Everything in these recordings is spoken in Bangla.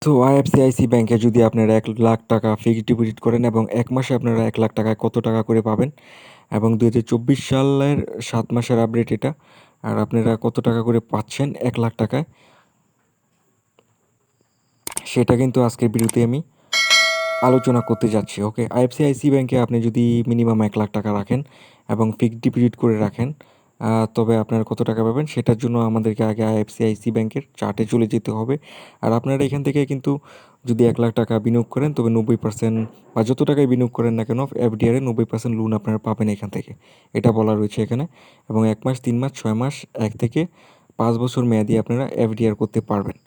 তো আইএফসিআইসি ব্যাংকে যদি আপনারা ১,০০,০০০ ফিক্সড ডিপোজিট করেন এবং ১ মাসে আপনারা ১,০০,০০০ টাকায় কত টাকা করে পাবেন এবং ২০২৪ সালের ৭ মাসের আপডেট এটা। আর আপনারা কত টাকা করে পাচ্ছেন ১,০০,০০০ টাকায়, সেটা কিন্তু আজকের ভিডিওতে আমি আলোচনা করতে যাচ্ছি। ওকে, আইএফসিআইসি ব্যাংকে আপনি যদি মিনিমাম ১,০০,০০০ টাকা রাখেন এবং ফিক্সড ডিপোজিট করে রাখেন, তবে আপনারা কত টাকা পাবেন সেটার জন্য আমাদেরকে আগে আইএফসিআইসি ব্যাংকের চার্টে চলে যেতে হবে। আর আপনারা এখান থেকে কিন্তু যদি ১,০০,০০০ টাকা বিনিয়োগ করেন তবে 90% বা যত টাকাই বিনিয়োগ করেন না কেন এফডিআর এ 90% লোন আপনারা পাবেন এখান থেকে। এটা বলা রয়েছে এখানে। এবং ১ মাস, ৩ মাস, ৬ মাস, ১ থেকে ৫ বছর মেয়াদি আপনারা এফডিআর করতে পারবেন।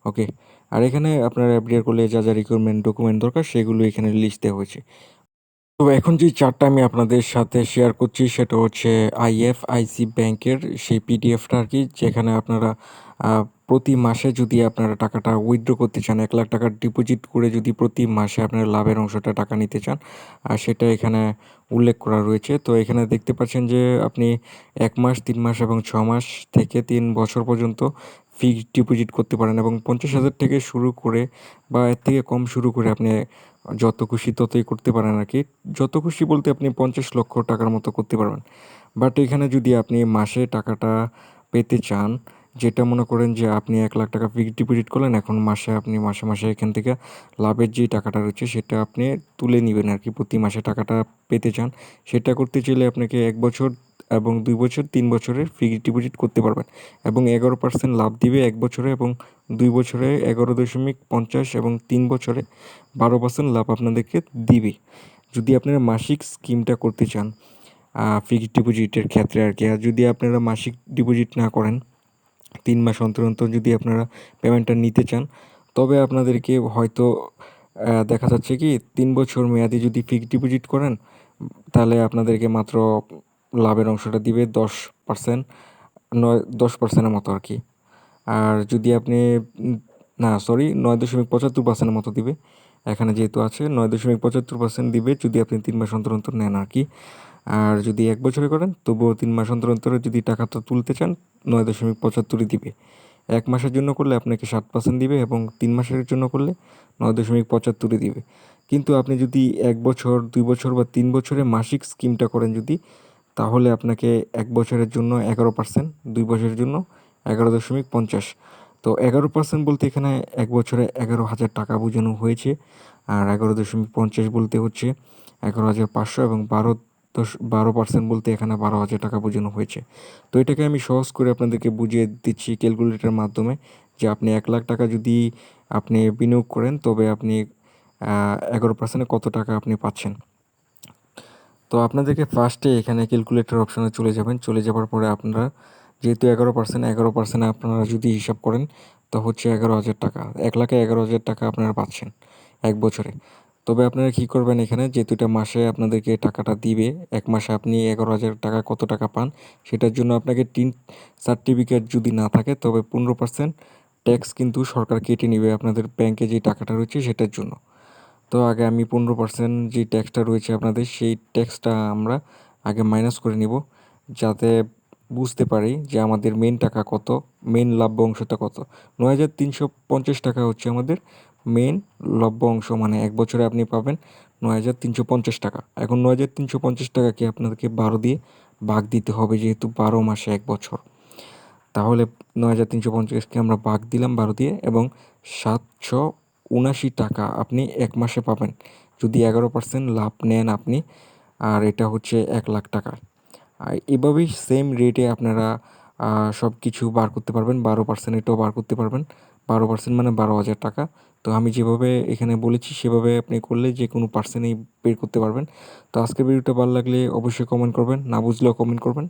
ওকে। আর এখানে আপনারা এফডিআর করলে যা রিকোয়ারমেন্ট ডকুমেন্ট দরকার সেগুলো এখানে লিস্ট দেওয়া হয়েছে। তো এখন যে চার্টটা আমি আপনাদের সাথে শেয়ার করছি সেটা হচ্ছে আইএফআইসি ব্যাংকের সেই পিডিএফটা আর কি, যেখানে আপনারা প্রতি মাসে যদি আপনারা টাকাটা উইথড্র করতে চান, ১,০০,০০০ টাকার ডিপোজিট করে যদি প্রতি মাসে আপনারা লাভের অংশটা টাকা নিতে চান, সেটা এখানে উল্লেখ করা রয়েছে। তো এখানে দেখতে পাচ্ছেন যে আপনি ১ মাস, ৩ মাস এবং ৬ মাস থেকে ৩ বছর পর্যন্ত ফিক্সড ডিপোজিট করতে পারেন এবং ৫০,০০০ থেকে শুরু করে বা এর থেকে কম শুরু করে আপনি যত খুশি ততই করতে পারেন আর কি। যত খুশি বলতে আপনি ৫০,০০,০০০ টাকার মতো করতে পারবেন। বাট এখানে যদি আপনি মাসে টাকাটা পেতে চান, যেটা মনে করেন যে আপনি ১,০০,০০০ টাকা ফিক্সড ডিপোজিট করলেন, এখন মাসে আপনি মাসে এখান থেকে লাভের যে টাকাটা রয়েছে সেটা আপনি তুলে নিবেন আর কি। প্রতি মাসে টাকাটা পেতে চান, সেটা করতে চাইলে আপনাকে ১ বছর এবং ২ বছর, ৩ বছরের ফিক্সড ডিপোজিট করতে পারবেন এবং ১১% লাভ দিবে ১ বছরে এবং ২ বছরে ১১.৫০ এবং ৩ বছরে ১২% লাভ আপনাদেরকে দিবে। যদি আপনারা মাসিক স্কিমটা করতে চান ফিক্সড ডিপোজিটের ক্ষেত্রে আর কি। আর যদি আপনারা মাসিক ডিপোজিট না করেন, ৩ মাস অন্তর যদি আপনারা পেমেন্টটা নিতে চান, তবে আপনাদেরকে হয়তো দেখা যাচ্ছে কি ৩ বছর মেয়াদি যদি ফিক্সড ডিপোজিট করেন, তাহলে আপনাদেরকে মাত্র লাভের অংশটা দিবে 10%, 10%-এর মতো আর কি। আর যদি আপনি না সরি ৯.৭৫% মতো দিবে। এখানে যেহেতু আছে ৯.৭৫% দিবে যদি আপনি ৩ মাস অন্তর নেন আর কি। আর যদি ১ বছরে করেন তবুও ৩ মাস অন্তর যদি টাকাটা তুলতে চান ৯.৭৫ই দিবে। ১ মাসের জন্য করলে আপনাকে ৭% দিবে এবং ৩ মাসের জন্য করলে ৯.৭৫ই দিবে। কিন্তু আপনি যদি ১ বছর, ২ বছর বা ৩ বছরের মাসিক স্কিমটা করেন যদি, তাহলে আপনাকে ১ বছরের জন্য ১১%, ২ বছরের জন্য ১১.৫০। তো ১১% বলতে এখানে ১ বছরে ১১,০০০ টাকা বোঝানো হয়েছে। আর ১১.৫০ বলতে হচ্ছে ১১,৫০০ এবং ১২% বলতে এখানে ১২,০০০ টাকা বোঝানো হয়েছে। তো এটাকে আমি সহজ করে আপনাদেরকে বুঝিয়ে দিচ্ছি ক্যালকুলেটরের মাধ্যমে, যে আপনি ১,০০,০০০ টাকা যদি আপনি বিনিয়োগ করেন তবে আপনি ১১% কত টাকা আপনি পাচ্ছেন। তো আপনাদেরকে ফার্স্টে এখানে ক্যালকুলেটর অপশনে চলে যাবেন। চলে যাওয়ার পরে আপনারা যেহেতু ১১% আপনারা যদি হিসাব করেন তো হচ্ছে ১১,০০০ টাকা। ১,১১,০০০ টাকা আপনারা পাচ্ছেন ১ বছরে। তবে আপনারা কী করবেন, এখানে যেহেতু এটা মাসে আপনাদেরকে টাকাটা দিবে, ১ মাসে আপনি ১১,০০০ টাকা কত টাকা পান সেটার জন্য আপনাকে টিন সার্টিফিকেট যদি না থাকে তবে ১৫% ট্যাক্স কিন্তু সরকার কেটে নিবে আপনাদের ব্যাংকে যে টাকাটা রয়েছে সেটার জন্য। তো আগে আমি ১৫% যে ট্যাক্সটা রয়েছে আপনাদের, সেই ট্যাক্সটা আমরা আগে মাইনাস করে নিব, যাতে বুঝতে পারি যে আমাদের মেইন টাকা কত, মেইন লভ্য অংশটা কত। ৯,৩৫০ টাকা হচ্ছে আমাদের মেইন লভ্য অংশ, মানে ১ বছরে আপনি পাবেন ৯,৩৫০ টাকা। এখন ৯,৩৫০ টাকাকে আপনাদেরকে ১২ দিয়ে ভাগ দিতে হবে, যেহেতু ১২ মাসে ১ বছর। তাহলে ৯,৩৫০কে আমরা ভাগ দিলাম ১২ দিয়ে এবং ৭৭৯ টাকা আপনি ১ মাসে পাবেন যদি ১১% লাভ নেন আপনি। আর এটা হচ্ছে ১,০০,০০০ টাকা। আর এভাবেই সেম রেটে আপনারা সব কিছু বার করতে পারবেন। ১২% এটাও বার করতে পারবেন। ১২% মানে ১২,০০০ টাকা। তো আমি যেভাবে এখানে বলেছি সেভাবে আপনি করলে যে কোনো পার্সেন্টেই বের করতে পারবেন। তো আজকের ভিডিওটা ভালো লাগলে অবশ্যই কমেন্ট করবেন। না বুঝলেও কমেন্ট করবেন।